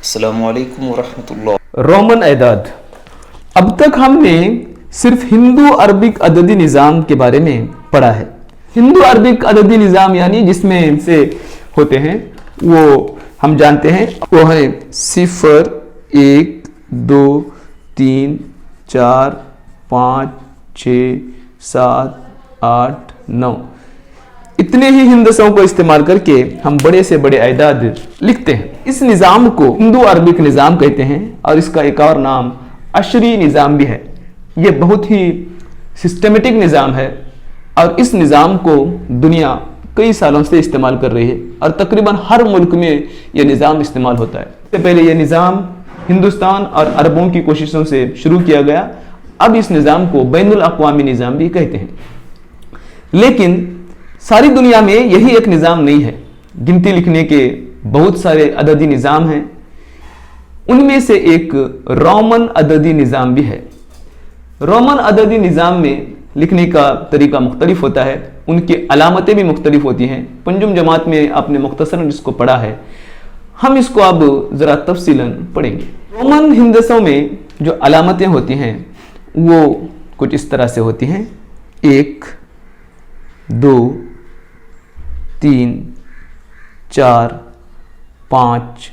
अस्सलामु अलैकुम वरहमतुल्लाह। रोमन एदाद। अब तक हमने सिर्फ हिंदू अरबिक अददी निज़ाम के बारे में पढ़ा है। हिंदू अरबिक अददी निज़ाम यानी जिसमें से होते हैं वो हम जानते हैं, वो है 0, 1, 2, 3, 4, 5, 6, 7, 8, 9 इतने ही हिंदसों को इस्तेमाल करके हम बड़े से बड़े आइदाद लिखते हैं। इस निज़ाम को हिंदू अरबिक निज़ाम कहते हैं और इसका एक और नाम अशरी निज़ाम भी है। ये बहुत ही सिस्टमेटिक निज़ाम है और इस निज़ाम को दुनिया कई सालों से इस्तेमाल कर रही है और तकरीबन हर मुल्क में यह निज़ाम इस्तेमाल होता है। इससे पहले यह निज़ाम हिंदुस्तान और अरबों की कोशिशों से शुरू किया गया। अब इस निज़ाम को बैनुल अक़वामी निज़ाम भी कहते हैं। लेकिन सारी दुनिया में यही एक निज़ाम नहीं है। गिनती लिखने के बहुत सारे अददी निज़ाम हैं। उनमें से एक रोमन अददी निज़ाम भी है। रोमन अददी निज़ाम में लिखने का तरीका मुख्तलिफ होता है, उनकी अलामतें भी मुख्तलिफ होती हैं। पंजुम जमात में आपने मुख्तसरन इसको पढ़ा है, हम इसको अब ज़रा तफसीलन पढ़ेंगे। रोमन हिंदसों में जो अलामतें होती हैं वो कुछ इस तरह से होती हैं: 1, 2, 3, 4, 5,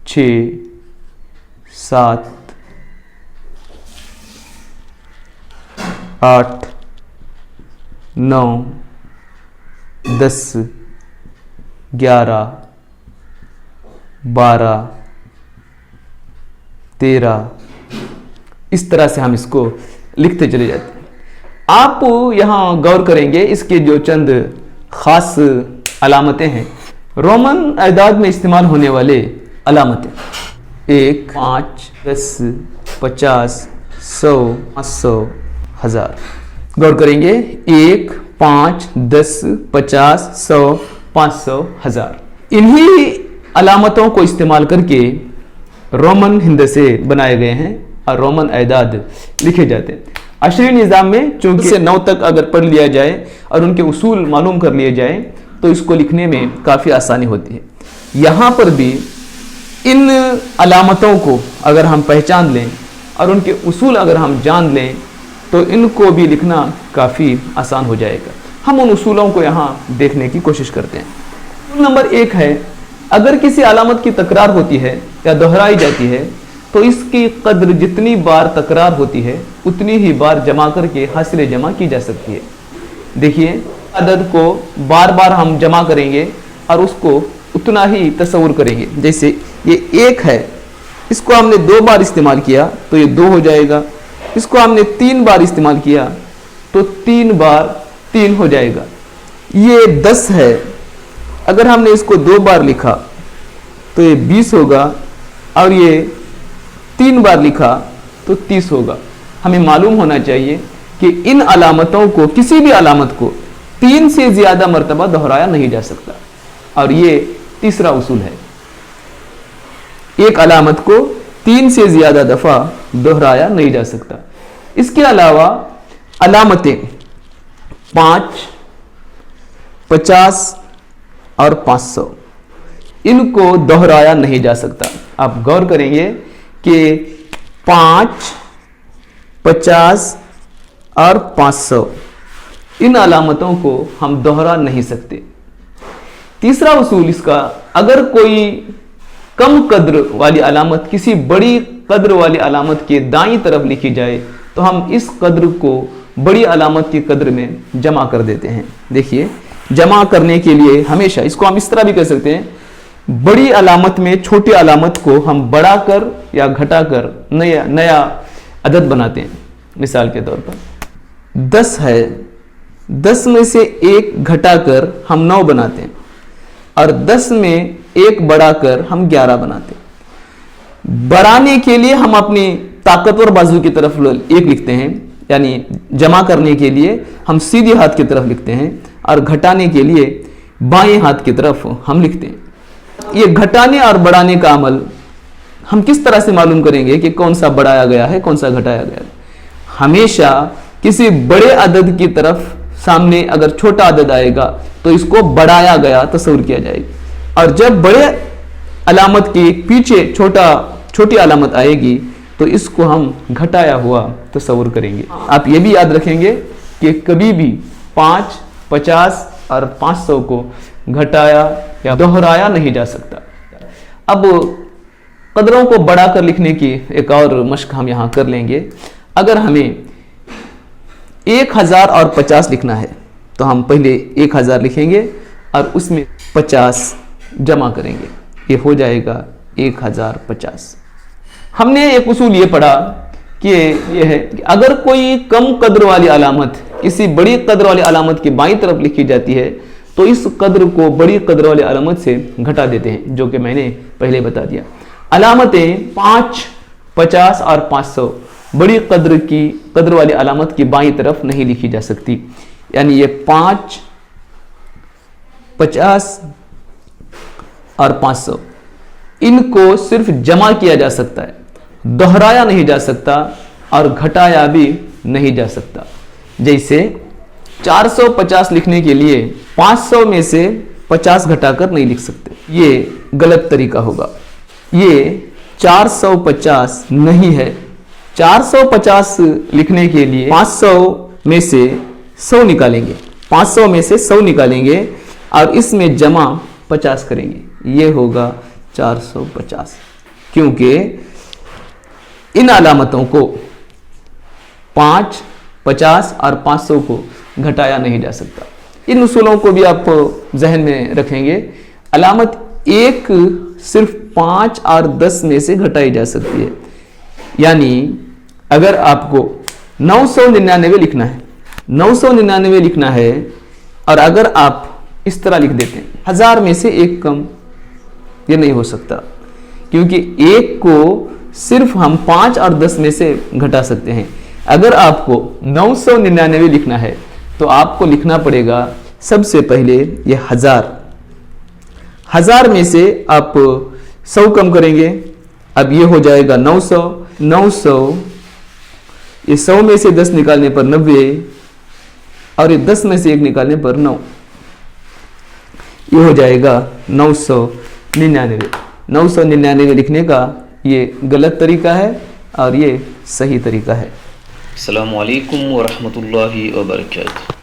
6, 7, 8, 9, 10, 11, 12, 13 इस तरह से हम इसको लिखते चले जाते हैं। आप यहाँ गौर करेंगे इसके जो चंद ख़ास अलामतें हैं। रोमन एदाद में इस्तेमाल होने वाले अलामतें 1, 5, 10, 50, 100, 500, 1000। गौर करेंगे 1, 5, 10, 50, 100, 500, 1000। इन्हीं अलामतों को इस्तेमाल करके रोमन हिंदसे बनाए गए हैं और रोमन एदाद लिखे जाते हैं। अशरी निज़ाम में चूंकि से 9 तक अगर पढ़ लिया जाए और उनके उसूल मालूम कर लिए जाए तो इसको लिखने में काफ़ी आसानी होती है। यहाँ पर भी इन अलामतों को अगर हम पहचान लें और उनके उसूल अगर हम जान लें तो इनको भी लिखना काफ़ी आसान हो जाएगा। हम उन उसूलों को यहाँ देखने की कोशिश करते हैं। उसूल नंबर 1 है, अगर किसी अलामत की तकरार होती है या दोहराई जाती है तो इसकी कद्र जितनी बार तकरार होती है उतनी ही बार जमा करके हासिल जमा की जा सकती है। देखिए, अदद को बार बार हम जमा करेंगे और उसको उतना ही तस्वुर करेंगे। जैसे ये 1 है, इसको हमने 2 बार इस्तेमाल किया तो ये 2 हो जाएगा। इसको हमने 3 बार इस्तेमाल किया तो 3 बार 3 हो जाएगा। ये 10 है, अगर हमने इसको 2 बार लिखा तो ये 20 होगा और ये 3 बार लिखा तो 30 होगा। हमें मालूम होना चाहिए कि इन अलामतों को, किसी भी अलामत को 3 से ज़्यादा मरतबा दोहराया नहीं जा सकता और ये तीसरा उसूल है। एक अलामत को 3 से ज़्यादा दफ़ा दोहराया नहीं जा सकता। इसके अलावा अलामतें 5, 50 और 500 इनको दोहराया नहीं जा सकता। आप गौर करेंगे कि 5, 50 और 500 इन अलामतों को हम दोहरा नहीं सकते। तीसरा उसूल इसका, अगर कोई कम कद्र वाली अलामत किसी बड़ी कद्र वाली अलामत के दाईं तरफ लिखी जाए तो हम इस कद्र को बड़ी अलामत की कद्र में जमा कर देते हैं। देखिए, जमा करने के लिए हमेशा इसको हम इस तरह भी कर सकते हैं, बड़ी अलामत में छोटी अलामत को हम बढ़ाकर या घटाकर नया अदद बनाते हैं। मिसाल के तौर पर 10 है, 10 में से 1 घटाकर हम 9 बनाते हैं और 10 में 1 बढ़ाकर हम 11 बनाते हैं। बढ़ाने के लिए हम अपनी ताकतवर बाजू की तरफ 1 लिखते हैं, यानी जमा करने के लिए हम सीधे हाथ की तरफ लिखते हैं और घटाने के लिए बाएं हाथ की तरफ हम लिखते हैं। ये घटाने और बढ़ाने का अमल हम किस तरह से मालूम करेंगे कि कौन सा बढ़ाया गया है, कौन सा घटाया गया है? हमेशा किसी बड़े अदद की तरफ सामने अगर छोटा अदद आएगा तो इसको बढ़ाया गया तस्वीर किया जाएगा, और जब बड़े अलामत के पीछे छोटी अलामत आएगी तो इसको हम घटाया हुआ तस्वुर करेंगे। आप ये भी याद रखेंगे कि कभी भी 5, 50 और 500 को घटाया या दोहराया नहीं जा सकता। अब कदरों को बढ़ाकर लिखने की एक और मश्क हम यहाँ कर लेंगे। अगर हमें 1000 और 50 लिखना है तो हम पहले 1000 लिखेंगे और उसमें 50 जमा करेंगे, ये हो जाएगा 1050। हमने एक उसूल ये पढ़ा कि ये है कि अगर कोई कम कद्र वाली अलामत किसी बड़ी कद्र वाली अलामत की बाईं तरफ लिखी जाती है तो इस कद्र को बड़ी कद्र वाली अलामत से घटा देते हैं, जो कि मैंने पहले बता दिया। अलामतें 5, 50 और 500 बड़ी कद्र वाली अलामत की बाईं तरफ नहीं लिखी जा सकती। यानी ये 5, 50 और 500 इनको सिर्फ जमा किया जा सकता है, दोहराया नहीं जा सकता और घटाया भी नहीं जा सकता। जैसे 450 लिखने के लिए 500 में से 50 घटाकर नहीं लिख सकते, ये गलत तरीका होगा। ये 450 नहीं है। 450 लिखने के लिए 500 में से 100 निकालेंगे, 500 में से 100 निकालेंगे और इसमें जमा 50 करेंगे, ये होगा 450। क्योंकि इन अलामतों को 5, 50 और 500 को घटाया नहीं जा सकता। इन उसूलों को भी आप जहन में रखेंगे। अलामत 1 सिर्फ 5 और 10 में से घटाई जा सकती है। यानी अगर आपको 999 लिखना है, 999 लिखना है और अगर आप इस तरह लिख देते हैं 1000 में से 1 कम, ये नहीं हो सकता, क्योंकि 1 को सिर्फ हम 5 और 10 में से घटा सकते हैं। अगर आपको 999 लिखना है तो आपको लिखना पड़ेगा सबसे पहले ये 1000 में से आप 100 कम करेंगे, अब ये हो जाएगा 900, ये 100 में से 10 निकालने पर 90 और ये 10 में से 1 निकालने पर 9, ये हो जाएगा 999। 999 लिखने का ये गलत तरीका है और ये सही तरीका है। अस्सलामु अलैकुम व रहमतुल्लाहि व बरकातुहू।